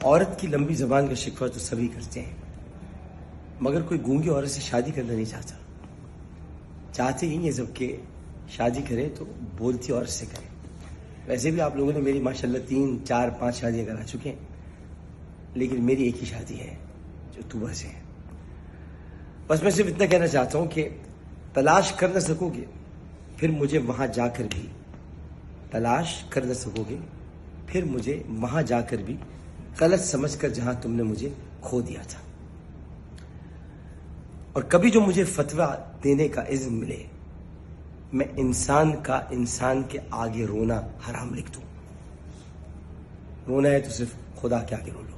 عورت کی لمبی زبان کا شکوہ تو سبھی کرتے ہیں، مگر کوئی گونگی عورت سے شادی کرنا نہیں چاہتا. چاہتے ہی یہ سب کہ شادی کرے تو بولتی عورت سے کرے. ویسے بھی آپ لوگوں نے میری ماشاءاللہ 3 4 5 شادیاں کرا چکے ہیں، لیکن میری ایک ہی شادی ہے جو طوبہ سے ہے. بس میں صرف اتنا کہنا چاہتا ہوں کہ تلاش کر نہ سکو گے پھر مجھے وہاں جا کر بھی غلط سمجھ کر جہاں تم نے مجھے کھو دیا تھا. اور کبھی جو مجھے فتویٰ دینے کا اذن ملے میں انسان کے آگے رونا حرام لکھ دوں. رونا ہے تو صرف خدا کے آگے رو لو.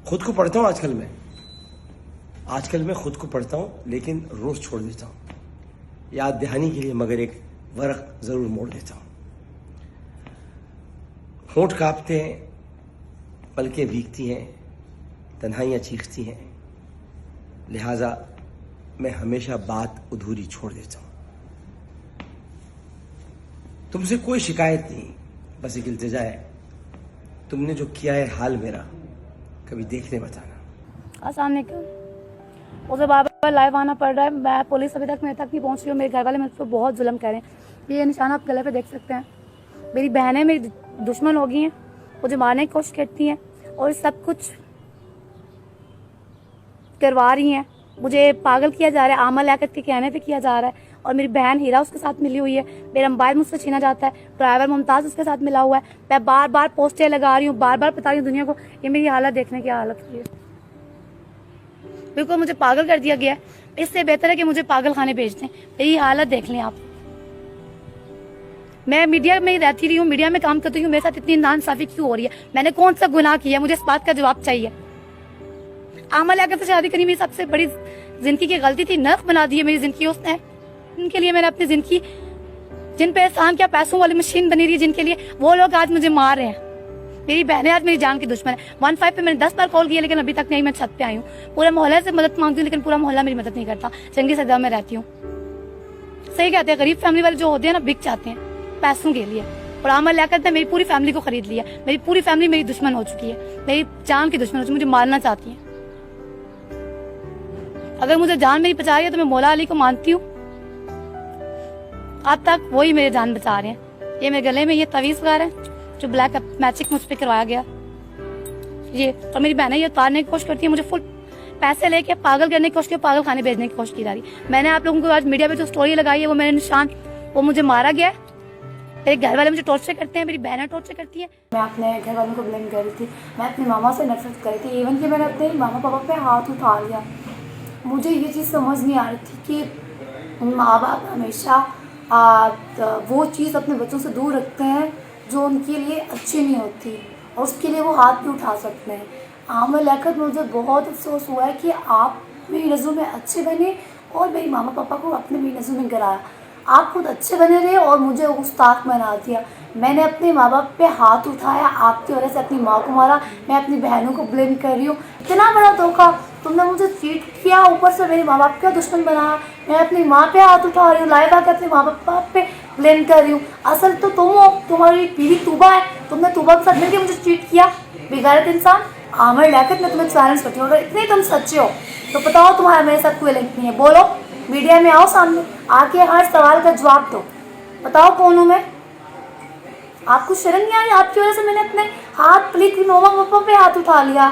خود کو پڑھتا ہوں آج کل میں خود کو پڑھتا ہوں، لیکن روز چھوڑ دیتا ہوں یاد دہانی کے لیے، مگر ایک ورق ضرور موڑ دیتا ہوں. ہونٹ کانپتے ہیں، پلکیں بھیگتی ہیں، تنہائیاں چیختی ہیں، لہذا میں ہمیشہ بات ادھوری چھوڑ دیتا ہوں. تم سے کوئی شکایت نہیں، بس ایک التجا ہے، تم نے جو کیا ہے حال میرا کبھی دیکھنے بتانا. السلام علیکم. اسے بار بار لائیو آنا پڑ رہا ہے. میں پولیس ابھی تک میرے تک نہیں پہنچ رہی ہوں. میرے گھر والے مجھ پہ بہت ظلم کر رہے ہیں. یہ نشان آپ گلے پہ دیکھ سکتے ہیں. میری بہنیں میری دشمن ہو گئی ہیں، مجھے مارنے کی کوشش کرتی ہیں اور سب کچھ کروا رہی ہیں. مجھے پاگل کیا جا رہا ہے، عامر لیاقت کے کہنے پہ کیا جا رہا ہے. اور میری بہن ہیرا اس کے ساتھ ملی ہوئی ہے. میرا موبائل مجھ سے چھینا جاتا ہے. ڈرائیور ممتاز اس کے ساتھ ملا ہوا ہے. میں بار بار پوسٹیں لگا رہی ہوں، بار بار بتا رہی ہوں دنیا کو. یہ میری حالت دیکھنے کی حالت ہوئی ہے. بالکل مجھے پاگل کر دیا گیا ہے. اس سے بہتر ہے کہ مجھے پاگل خانے بھیج دیں. میری حالت دیکھ لیں آپ. میں میڈیا میں رہتی رہی ہوں، میڈیا میں کام کرتی ہوں، میرے ساتھ اتنی ناانصافی کیوں ہو رہی ہے؟ میں نے کون سا گناہ کیا؟ مجھے اس بات کا جواب چاہیے. عامر لیاقت سے شادی کرنی میری سب سے بڑی زندگی کی غلطی تھی. نرخ بنا دی ہے میری زندگی اس نے. ان کے لیے میں نے اپنی زندگی جن پہ احسان کیا، پیسوں والی مشین بنی رہی ہے جن کے لیے، وہ لوگ آج مجھے مار رہے ہیں. میری بہنیں آج میری جان کی دشمن ہے. 15 پہ میں نے 10 بار کال کیا لیکن ابھی تک نہیں. میں چھت پہ آئی ہوں، پورے محلے سے مدد مانگتی ہوں لیکن پورا محلہ میری مدد نہیں کرتا. جنگی صدا میں رہتی ہوں. صحیح کہتے ہیں، غریب فیملی والے جو ہوتے ہیں نا بک جاتے ہیں پیسوں کے لیے. اور عامر لیاقت نے میری پوری فیملی کو خرید لیا. میری پوری فیملی میری دشمن ہو چکی ہے، میری جان کی دشمن ہو چکی ہے. مجھے مارنا چاہتی ہیں. اگر مجھے جان میری بچا رہی ہے تو میں مولا علی کو مانتی ہوں. اب تک وہی میرے جان بچا رہے ہیں. یہ میرے گلے میں یہ تعویذ وغیرہ ہے جو بلیک میجک مجھ پہ کروایا گیا یہ. اور میری بہنیں یہ اتارنے کی کوشش کرتی ہے، مجھے فل پیسے لے کے پاگل کرنے کی کوشش کی، پاگل خانے بھیجنے کی کوشش کی جا رہی. میں نے آپ لوگوں کو آج میڈیا پہ جو سٹوری لگائی ہے وہ میرے نشان، وہ مجھے مارا گیا ہے. میرے گھر والے مجھے ٹارچر کرتے ہیں، میری بہنیں ٹارچر کرتی ہیں. میں اپنے گھر والوں کو بلیم کر رہی تھی، میں اپنی ماما سے نفرت کر رہی تھی. ایون کہ میں نے اپنے ماما پاپا پہ ہاتھ اٹھا لیا. مجھے یہ چیز سمجھ نہیں آ رہی تھی کہ ماں باپ ہمیشہ وہ چیز اپنے بچوں سے دور رکھتے ہیں جو ان کے لیے اچھی نہیں ہوتی، اور اس کے لیے وہ ہاتھ بھی اٹھا سکتے ہیں. عامر لیاقت مجھے بہت افسوس ہوا ہے کہ آپ میری نظروں میں اچھے بنے اور میری ماما پاپا کو اپنے میری نظروں میں گرایا. آپ خود اچھے بنے رہے اور مجھے گستاخ بنا دیا. میں نے اپنے ماں باپ پہ ہاتھ اٹھایا، آپ کی وجہ سے اپنی ماں کو مارا. میں اپنی بہنوں کو بلیم کر رہی ہوں. اتنا بڑا دھوکہ! تم نے مجھے چیٹ کیا، اوپر سے میرے ماں باپ کا دشمن بنایا. میں اپنی ماں پہ ہاتھ اٹھا رہی ہوں، لائیو آ کے اپنے ماں باپ پہ بلیم کر رہی ہوں. اصل تو تم ہو، تمہاری بیوی طوبہ ہے. تم نے طوبہ کے ساتھ مل کے مجھے چیٹ کیا، بےغیرت انسان. عامر لیاقت میں تمہیں چیلنج کرتی ہوں، اگر اتنے تم سچے ہو تو بتاؤ تمہارا میرے ساتھ کوئی لنک نہیں ہے. بولو، میڈیا میں آؤ، سامنے آ کے ہر سوال کا جواب دو. بتاؤ کون ہوں میں؟ آپ کو شرم نہیں آئی؟ آپ کی وجہ سے میں نے اپنے ہاتھ پلیٹ نوما پاپا پہ ہاتھ اٹھا لیا.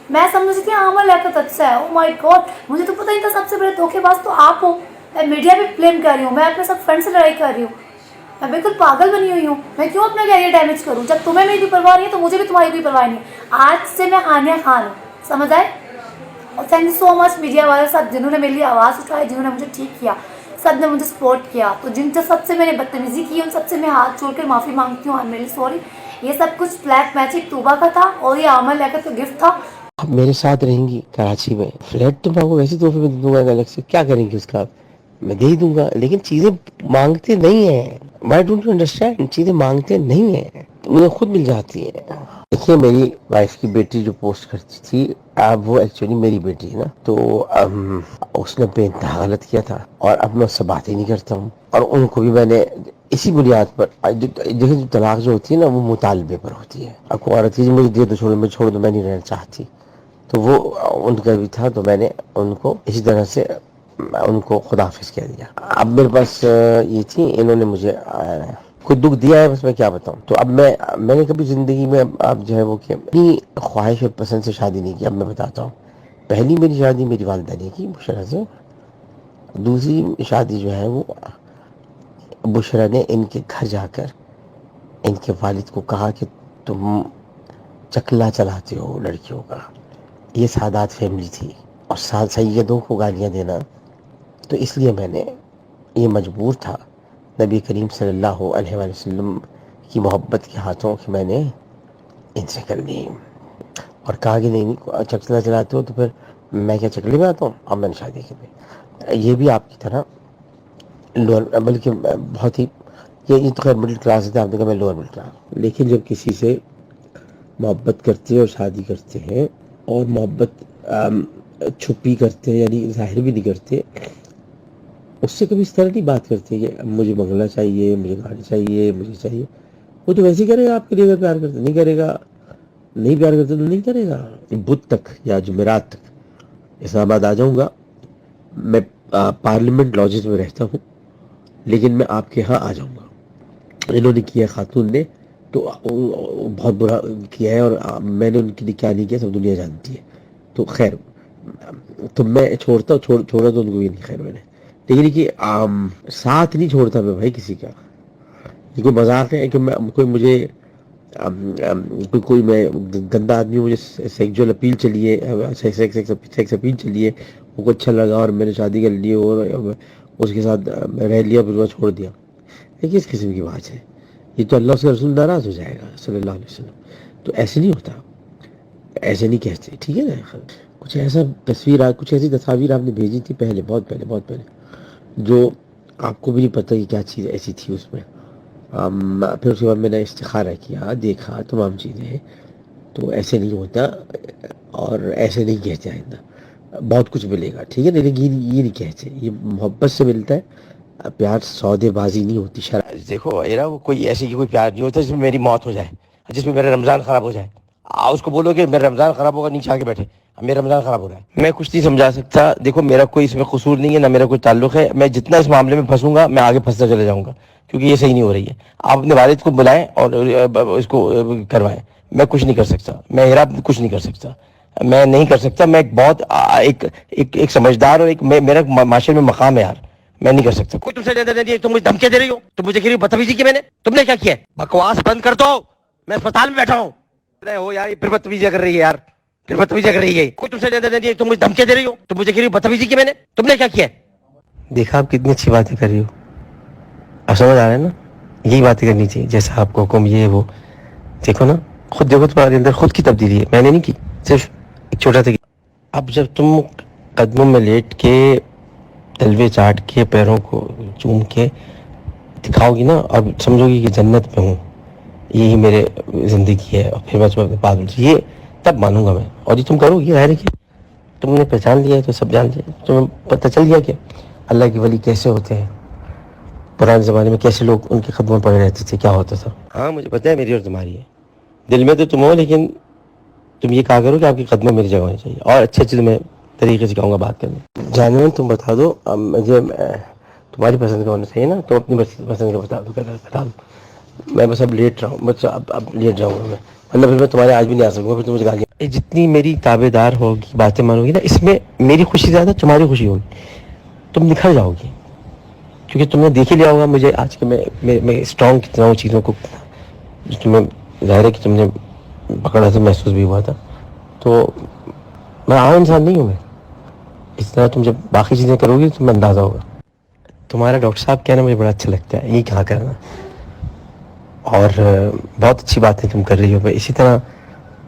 میں سمجھتی تھی عامر لیاقت اچھا ہے. او مائی گاڈ، مجھے تو پتہ ہی تھا سب سے بڑے دھوکے باز تو آپ ہو. میں میڈیا پہ بلیم کر رہی ہوں، میں اپنے سب فرینڈ سے لڑائی کر رہی ہوں. میں بالکل پاگل بنی ہوئی ہوں. میں کیوں اپنا کیریئر ڈیمیج کروں؟ جب تمہیں میری کوئی پرواہ نہیں ہے تو مجھے بھی تمہاری کوئی پرواہ نہیں ہے. آج سے میں ہانیہ خان ہوں، سمجھ آئے؟ اور thank you so much media والے سب جنہوں نے میرے لیے آواز اٹھائی، جنہوں نے مجھے ٹھیک کیا. سب نے مجھے سپورٹ کیا. تو جن سے سب سے میں نے بدتمیزی کی ان سب سے میں ہاتھ جوڑ کر معافی مانگتی ہوں. I am really sorry. یہ سب کچھ بلیک میجک طوبہ کا تھا اور یہ عامر لیاقت کا گفٹ تھا. آپ میرے ساتھ رہیں گی کراچی میں، فلیٹ تو میں آپ کو ویسے تحفے میں دے دوں گا الگ سے. کیا کریں گے اس کا؟ میں دے ہی دوں گا، لیکن چیزیں مانگتے نہیں ہیں. Why don't you understand? چیزیں مانگتے نہیں ہیں. مجھے خود مل جاتی ہے. دیکھیے میری وائف کی بیٹی جو پوسٹ کرتی تھی اب وہ ایکچولی میری بیٹی ہے نا, تو اس نے بے انتہا غلط کیا تھا اور اب میں اس سے بات ہی نہیں کرتا ہوں. اور ان کو بھی میں نے اسی بنیاد پر دیکھیں جو طلاق جو ہوتی ہے نا وہ مطالبے پر ہوتی ہے. اب کو عورت ہے مجھے دے دو چھوڑ میں چھوڑ دو میں نہیں رہنا چاہتی, تو وہ ان کا بھی تھا تو میں نے ان کو اسی طرح سے ان کو خداحافظ کہہ دیا. اب میرے پاس یہ تھی, انہوں نے مجھے کوئی دکھ دیا ہے بس میں کیا بتاؤں. تو اب میں نے کبھی زندگی میں اب جو ہے وہ کہ اپنی خواہش اور پسند سے شادی نہیں کی. اب میں بتاتا ہوں, پہلی میری شادی میری والدہ نے کی بشرا سے, دوسری شادی جو ہے وہ بشرا نے ان کے گھر جا کر ان کے والد کو کہا کہ تم چکلا چلاتے ہو لڑکیوں کا. یہ سادات فیملی تھی اور سیدوں کو گالیاں دینا, تو اس لیے میں نے یہ مجبور تھا نبی کریم صلی اللہ علیہ وآلہ وسلم کی محبت کے ہاتھوں کہ میں نے ان سے کر لی اور کہا کہ نہیں چکلا چلاتے ہو تو پھر میں کیا چکلے میں آتا ہوں. اب میں نے شادی کی. یہ بھی آپ کی طرح لوور, بلکہ بہت ہی یہ تو خیر مڈل کلاس ہے, آپ نے کہا میں لوور مڈل کلاس. لیکن جب کسی سے محبت کرتے ہیں اور شادی کرتے ہیں اور محبت چھپی کرتے ہیں یعنی ظاہر بھی نہیں کرتے, اس سے کبھی اس طرح نہیں بات کرتے کہ مجھے بنگلہ چاہیے, مجھے گاڑی چاہیے, مجھے چاہیے. وہ تو ویسے ہی کرے گا آپ کے لیے, اگر پیار کرتے نہیں کرے گا, نہیں پیار کرتے تو نہیں کرے گا. بدھ تک یا جمعرات تک اسلام آباد آ جاؤں گا. میں پارلیمنٹ لاجز میں رہتا ہوں لیکن میں آپ کے ہاں آ جاؤں گا. انہوں نے کیا خاتون نے تو بہت برا کیا ہے, اور میں نے ان کے لیے کیا نہیں کیا سب دنیا جانتی ہے. تو خیر تو میں چھوڑا تو ان کو بھی نہیں خیر میں نے, لیکن کہ ساتھ نہیں چھوڑتا میں بھائی کسی کا. یہ کوئی مذاق ہے کہ کوئی مجھے کوئی میں گندا آدمی مجھے سیکجول اپیل چلیے, سیکس اپیل چلیے, وہ کو اچھا لگا اور میں نے شادی کر لی اور اس کے ساتھ رہ لیا پھر وہ چھوڑ دیا. یہ کس قسم کی بات ہے؟ یہ تو اللہ سے رسول ناراض ہو جائے گا صلی اللہ علیہ وسلم. تو ایسے نہیں ہوتا, ایسے نہیں کہتے, ٹھیک ہے نا. کچھ ایسا کچھ ایسی تصاویر آپ نے بھیجی تھی پہلے, بہت پہلے جو آپ کو بھی نہیں پتہ کہ کیا چیز ایسی تھی اس میں. پھر اس کے بعد میں نے استخارہ کیا, دیکھا تمام چیزیں, تو ایسے نہیں ہوتا اور ایسے نہیں کہتے آئندہ. بہت کچھ ملے گا ٹھیک ہے, لیکن یہ نہیں کہتے, یہ محبت سے ملتا ہے. پیار سودے بازی نہیں ہوتی. دیکھو وہ کوئی ایسی کوئی پیار نہیں ہوتا جس میں میری موت ہو جائے, جس میں میرا رمضان خراب ہو جائے. اس کو بولو کہ میرا رمضان خراب ہوگا, نیچے آ کے بیٹھے میرا رمضان خراب ہو رہا ہے. میں کچھ نہیں سمجھا سکتا. دیکھو میرا کوئی اس میں قصور نہیں ہے, نہ میرا کوئی تعلق ہے. میں جتنا اس معاملے میں پھنسوں گا میں آگے پھنستا چلے جاؤں گا, کیونکہ یہ صحیح نہیں ہو رہی ہے. آپ اپنے والد کو بلائیں اور اس کو کروائیں. میں کچھ نہیں کر سکتا, میں ہیرا کچھ نہیں کر سکتا, میں نہیں کر سکتا. میں ایک بہت ایک سمجھدار اور ایک میرا معاشرے میں مقام ہے یار, میں نہیں کر سکتا. کوئی تم سے تم مجھے دھمکیاں دے رہی ہو, تم مجھے کہہ رہی ہو بدتمیزی کی. تم نے کیا کیا ہے؟ بکواس بند کر دو, میں اسپتال میں بیٹھا ہوں. ہو یار پھر بدتمیزی کر رہی ہے, یار پھر بدتمیزی کر رہی ہے. کوئی تم سے تم مجھے دھمکیاں دے رہی ہو, تم مجھے کہہ رہی ہو بدتمیزی کی. تم نے کیا کیا ہے؟ دیکھا آپ کتنی اچھی باتیں کر رہی ہو, اب سمجھ آ رہا ہے نا. یہی باتیں کرنی چاہیے جیسا آپ کو حکم یہ وہ. دیکھو نا خود دیکھو تمہارے اندر خود کی تبدیلی ہے, میں نے نہیں کی, صرف ایک چھوٹا سا. اب جب تم قدموں میں لیٹ کے تلوے چاٹ کے پیروں کو چوم کے دکھاؤ گی نا اور سمجھو گی کہ جنت میں ہوں, یہی میرے زندگی ہے, اور پھر بس میں پاگل, یہ تب مانوں گا میں. اور یہ تم کرو گی, ظاہر ہے کہ تم نے پہچان لیا ہے تو سب جان لیا, تمہیں پتہ چل گیا کہ اللہ کے ولی کیسے ہوتے ہیں, پرانے زمانے میں کیسے لوگ ان کے قدموں پڑے رہتے تھے, کیا ہوتا تھا. ہاں مجھے پتہ ہے میری اور تمہاری ہے, دل میں تو تم ہو, لیکن تم یہ کہا کرو کہ آپ کے قدمیں میری جگہ ہونی چاہیے, اور اچھے تمہیں طریقے سے کہوں گا بات کرنے. جانور تم بتا دو مجھے, تمہاری پسند کا ہونا چاہیے نا, تم اپنی پسند کا بتا دو. میں بس اب لیٹ رہا ہوں, بس اب لیٹ جاؤں گا میں, ورنہ پھر میں تمہارے آج بھی نہیں آ سکوں گا, پھر تم مجھے گالیاں. جتنی میری تابع دار ہوگی, باتیں مانو گی نا, اس میں میری خوشی زیادہ تمہاری خوشی ہوگی. تم نکھر جاؤ گی, کیونکہ تم نے دیکھ ہی لیا ہوگا مجھے آج کے میں اسٹرانگ کتنا ہوں چیزوں کو, جو تمہیں ظاہر ہے کہ تم نے پکڑا تھا, محسوس بھی ہوا تھا. تو میں عام انسان نہیں ہوں. میں اس طرح تم جب باقی چیزیں کرو گی تو تمہیں اندازہ ہوگا. تمہارا ڈاکٹر صاحب کہنا مجھے بڑا اچھا لگتا ہے, یہی کہا کرنا, اور بہت اچھی باتیں تم کر رہی ہو. میں اسی طرح